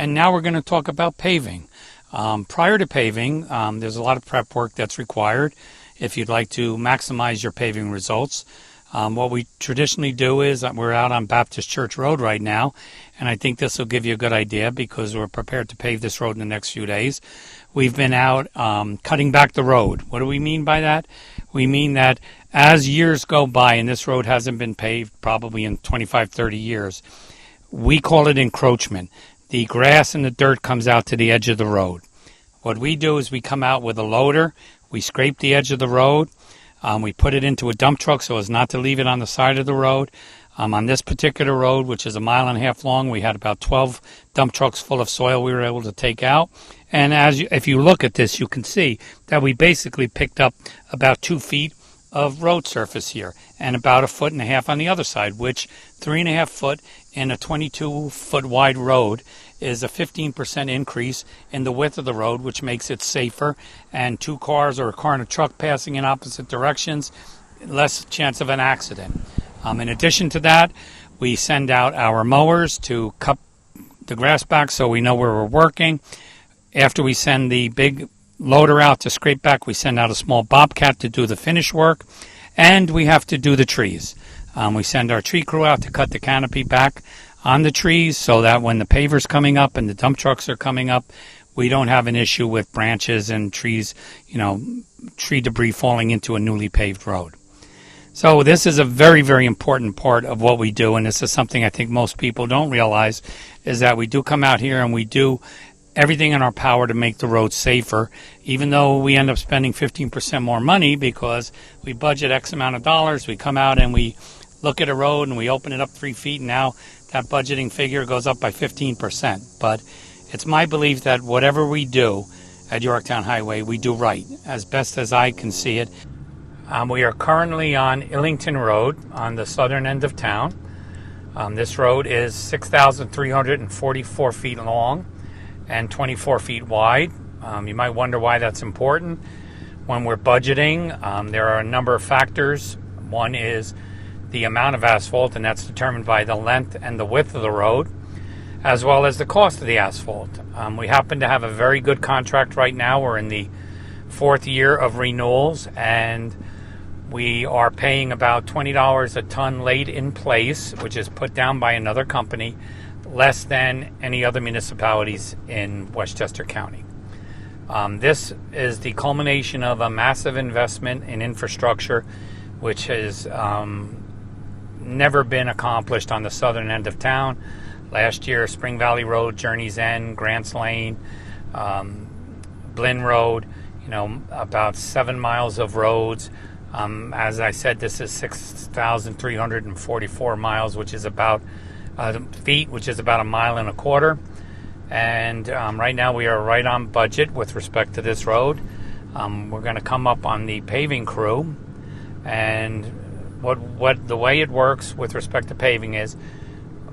And now we're going to talk about paving. Prior to paving, there's a lot of prep work that's required if you'd like to maximize your paving results. What we traditionally do is we're out on Baptist Church Road right now, and I think this will give you a good idea because we're prepared to pave this road in the next few days. We've been out cutting back the road. What do we mean by that? We mean that as years go by, and this road hasn't been paved probably in 25, 30 years, we call it encroachment. The grass and the dirt comes out to the edge of the road. What we do is we come out with a loader, we scrape the edge of the road, we put it into a dump truck so as not to leave it on the side of the road. On this particular road, which is 1.5 miles long, we had about 12 dump trucks full of soil we were able to take out. And if you look at this, you can see that we basically picked up about 2 feet of road surface here and about 1.5 feet on the other side, which 3.5 foot in a 22-foot wide road is a 15% increase in the width of the road, which makes it safer. And 2 cars or a car and a truck passing in opposite directions, less chance of an accident. In addition to that, we send out our mowers to cut the grass back so we know where we're working. After we send the big loader out to scrape back, we send out a small bobcat to do the finish work, and we have to do the trees. We send our tree crew out to cut the canopy back on the trees so that when the paver's coming up and the dump trucks are coming up, we don't have an issue with branches and trees, tree debris falling into a newly paved road. So this is a very, very important part of what we do, and this is something I think most people don't realize, is that we do come out here and we do everything in our power to make the roads safer, even though we end up spending 15% more money because we budget X amount of dollars. We come out and we look at a road and we open it up 3 feet, and now that budgeting figure goes up by 15%. But it's my belief that whatever we do at Yorktown Highway, we do right, as best as I can see it. We are currently on Illington Road on the southern end of town. This road is 6,344 feet long and 24 feet wide. You might wonder why that's important. When we're budgeting, there are a number of factors. One is the amount of asphalt, and that's determined by the length and the width of the road, as well as the cost of the asphalt. We happen to have a very good contract right now. We're in the 4th year of renewals, and we are paying about $20 a ton laid in place, which is put down by another company, less than any other municipalities in Westchester County. This is the culmination of a massive investment in infrastructure, which has never been accomplished on the southern end of town. Last year, Spring Valley Road, Journey's End, Grants Lane, Blinn Road, about 7 miles of roads. As I said, this is 6,344 miles, which is about feet, which is about 1.25 miles. And right now we are right on budget with respect to this road. We're going to come up on the paving crew, and what the way it works with respect to paving is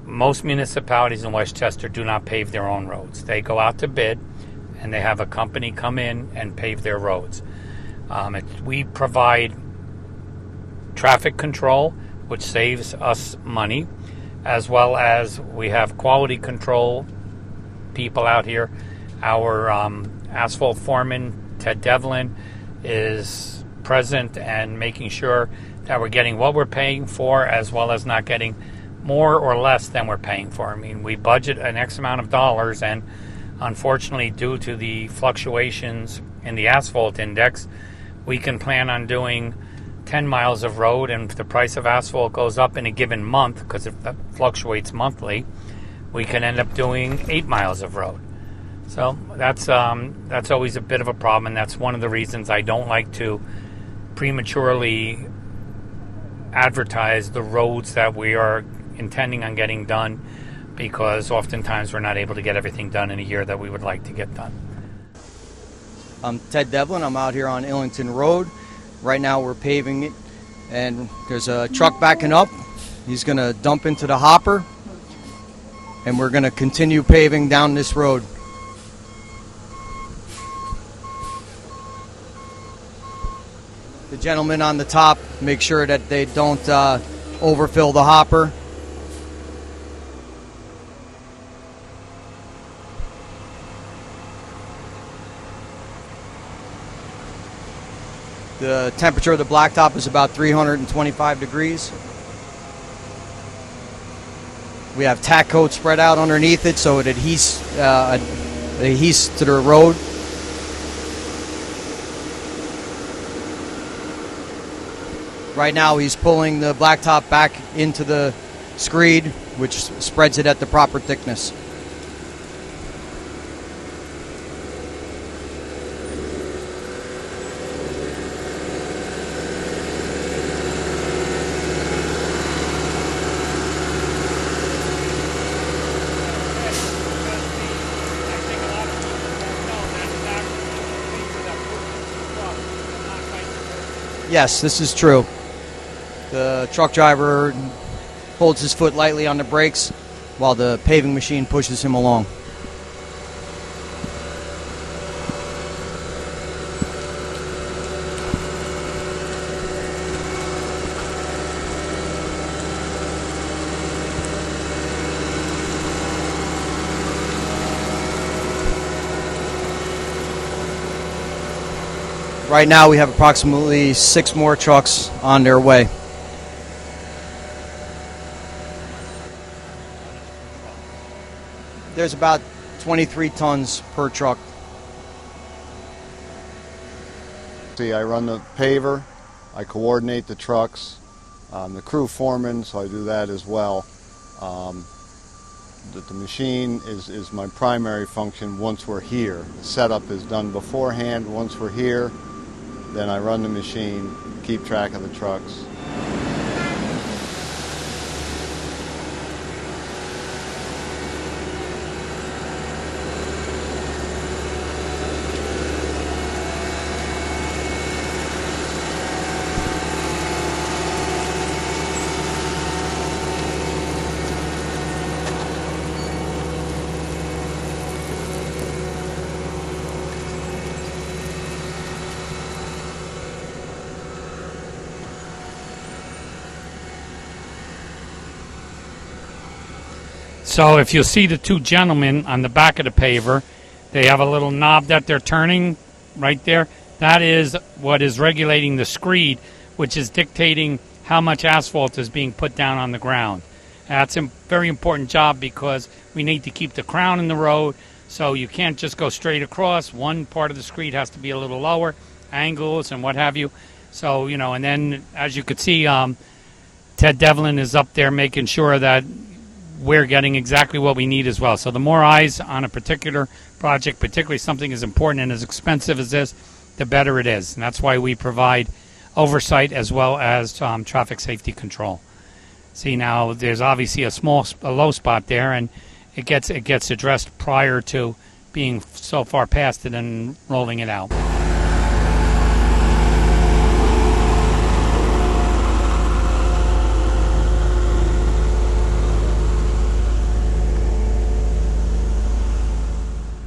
most municipalities in Westchester do not pave their own roads. They go out to bid, and they have a company come in and pave their roads. We provide traffic control, which saves us money, as well as we have quality control people out here. Our asphalt foreman, Ted Devlin, is present and making sure that we're getting what we're paying for, as well as not getting more or less than we're paying for. I mean, we budget an X amount of dollars, and unfortunately, due to the fluctuations in the asphalt index, we can plan on doing 10 miles of road, and if the price of asphalt goes up in a given month, because it fluctuates monthly, we can end up doing 8 miles of road. So that's always a bit of a problem, and that's one of the reasons I don't like to prematurely advertise the roads that we are intending on getting done, because oftentimes we're not able to get everything done in a year that we would like to get done. I'm Ted Devlin. I'm out here on Illington Road. Right now we're paving it, and there's a truck backing up. He's going to dump into the hopper, and we're going to continue paving down this road. The gentleman on the top, make sure that they don't overfill the hopper. The temperature of the blacktop is about 325 degrees. We have tack coat spread out underneath it so it adheres to the road. Right now he's pulling the blacktop back into the screed, which spreads it at the proper thickness. Yes, this is true. The truck driver holds his foot lightly on the brakes while the paving machine pushes him along. Right now we have approximately 6 more trucks on their way. There's about 23 tons per truck. See, I run the paver, I coordinate the trucks, the crew foreman, so I do that as well. The machine is my primary function once we're here. The setup is done beforehand. Once we're here, then I run the machine, keep track of the trucks. So if you'll see the two gentlemen on the back of the paver, they have a little knob that they're turning right there. That is what is regulating the screed, which is dictating how much asphalt is being put down on the ground. That's a very important job because we need to keep the crown in the road, so you can't just go straight across. One part of the screed has to be a little lower, angles and what have you. So, you know, and then as you could see, Ted Devlin is up there making sure that we're getting exactly what we need as well. So the more eyes on a particular project, particularly something as important and as expensive as this, the better it is. And that's why we provide oversight as well as traffic safety control. See, now there's obviously a low spot there, and it gets addressed prior to being so far past it and rolling it out.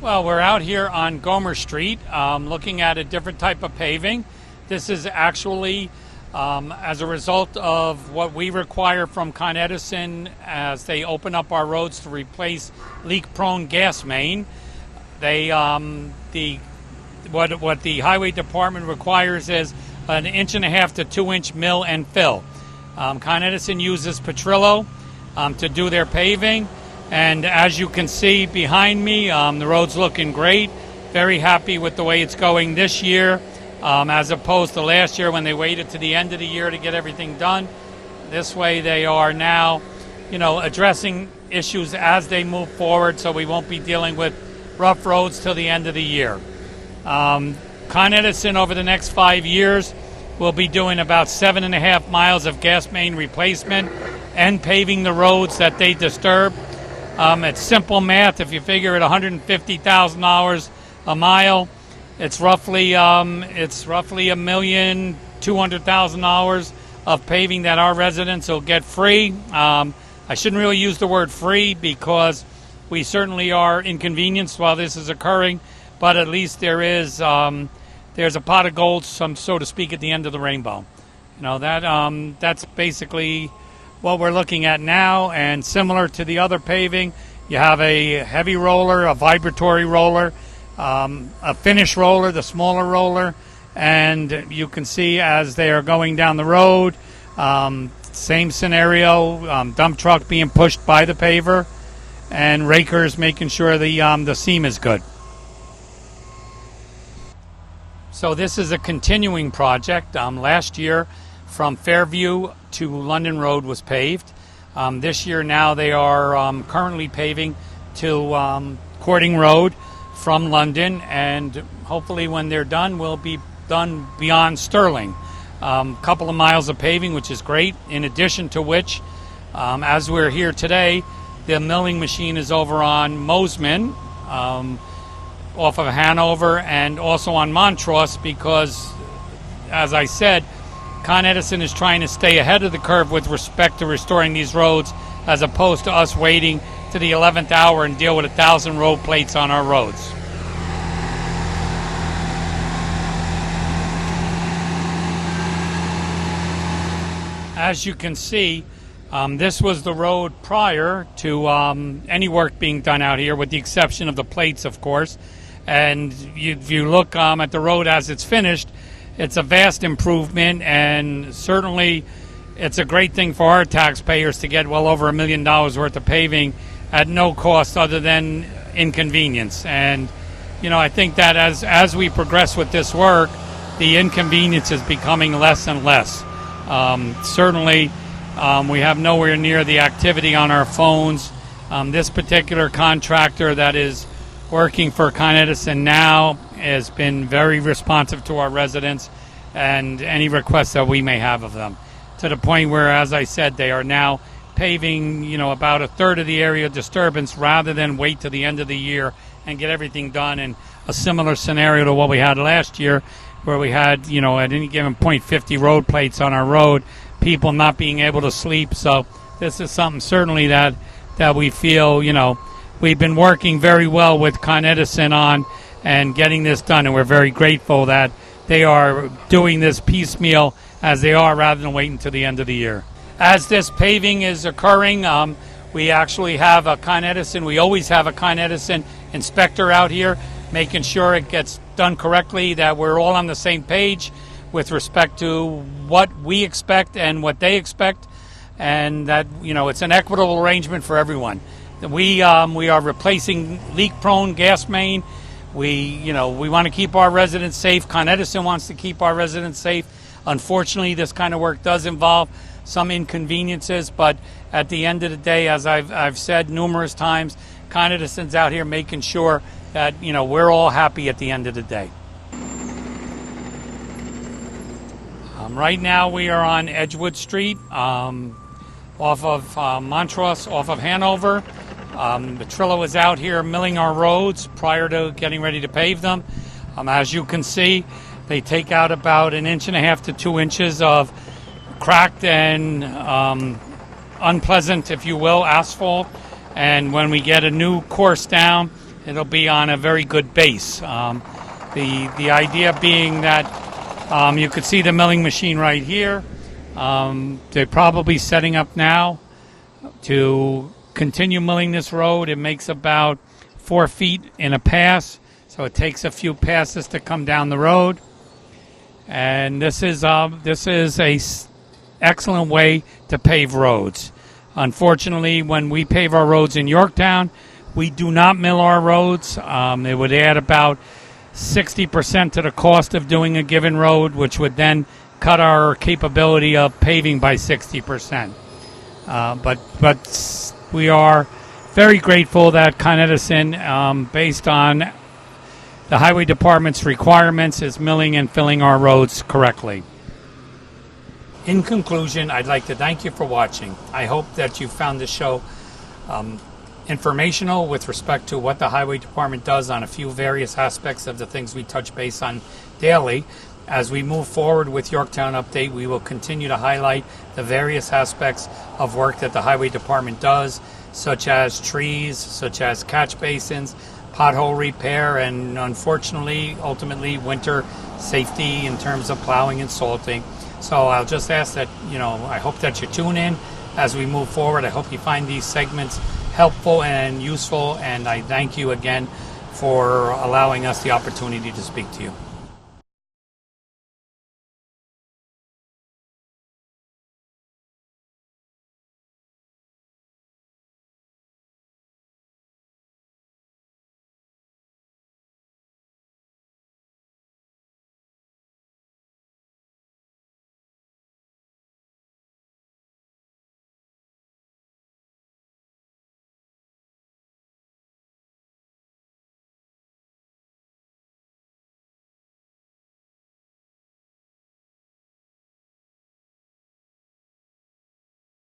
Well, we're out here on Gomer Street looking at a different type of paving. This is actually as a result of what we require from Con Edison as they open up our roads to replace leak-prone gas main. They what the Highway Department requires is an 1.5 to 2 inch mill and fill. Con Edison uses Petrillo to do their paving. And as you can see behind me, the road's looking great. Very happy with the way it's going this year, as opposed to last year when they waited to the end of the year to get everything done. This way they are now, you know, addressing issues as they move forward, so we won't be dealing with rough roads till the end of the year. Con Edison over the next 5 years will be doing about 7.5 miles of gas main replacement and paving the roads that they disturb. It's simple math. If you figure at $150,000 a mile, it's roughly $1,200,000 of paving that our residents will get free. I shouldn't really use the word free because we certainly are inconvenienced while this is occurring, but at least there's a pot of gold, so to speak, at the end of the rainbow. You know, that's basically what we're looking at now, and similar to the other paving, you have a heavy roller, a vibratory roller, a finish roller, the smaller roller, and you can see as they are going down the road, same scenario, dump truck being pushed by the paver, and rakers making sure the seam is good. So this is a continuing project. Last year, from Fairview to London Road was paved. This year now they are currently paving to Courting Road from London, and hopefully when they're done, we'll be done beyond Sterling. Couple of miles of paving, which is great. In addition to which, as we're here today, the milling machine is over on Mosman, off of Hanover, and also on Montrose, because, as I said, Con Edison is trying to stay ahead of the curve with respect to restoring these roads, as opposed to us waiting to the 11th hour and deal with 1,000 road plates on our roads. As you can see, this was the road prior to any work being done out here, with the exception of the plates, of course. And if you look at the road as it's finished, it's a vast improvement, and certainly it's a great thing for our taxpayers to get well over $1 million worth of paving at no cost other than inconvenience. And, you know, I think that as we progress with this work, the inconvenience is becoming less and less. Certainly, we have nowhere near the activity on our phones. This particular contractor that is working for Con Edison now has been very responsive to our residents and any requests that we may have of them, to the point where, as I said, they are now paving, you know, about a third of the area of disturbance, rather than wait to the end of the year and get everything done in a similar scenario to what we had last year, where we had, you know, at any given point 50 road plates on our road, people not being able to sleep. So this is something certainly that we feel, you know, we've been working very well with Con Edison on and getting this done, and we're very grateful that they are doing this piecemeal as they are, rather than waiting until the end of the year. As this paving is occurring, we actually have a Con Edison, we always have a Con Edison inspector out here, making sure it gets done correctly, that we're all on the same page with respect to what we expect and what they expect, and that, you know, it's an equitable arrangement for everyone. We are replacing leak-prone gas main. We want to keep our residents safe. Con Edison wants to keep our residents safe. Unfortunately, this kind of work does involve some inconveniences, but at the end of the day, as I've said numerous times, Con Edison's out here making sure that, you know, we're all happy at the end of the day. Right now we are on Edgewood Street, off of Montrose, off of Hanover. The Trillo is out here milling our roads prior to getting ready to pave them. As you can see, they take out about 1.5 to 2 inches of cracked and unpleasant, if you will, asphalt. And when we get a new course down, it'll be on a very good base. The idea being that you could see the milling machine right here. They're probably setting up now to continue milling this road. It makes about 4 feet in a pass, so it takes a few passes to come down the road. And this is a excellent way to pave roads. Unfortunately, when we pave our roads in Yorktown, we do not mill our roads. It would add about 60% to the cost of doing a given road, which would then cut our capability of paving by 60%. But we are very grateful that Con Edison, based on the Highway Department's requirements, is milling and filling our roads correctly. In conclusion, I'd like to thank you for watching. I hope that you found this show informational with respect to what the Highway Department does on a few various aspects of the things we touch base on daily. As we move forward with Yorktown Update, we will continue to highlight the various aspects of work that the Highway Department does, such as trees, such as catch basins, pothole repair, and unfortunately, ultimately, winter safety in terms of plowing and salting. So I'll just ask that, I hope that you tune in as we move forward. I hope you find these segments helpful and useful, and I thank you again for allowing us the opportunity to speak to you.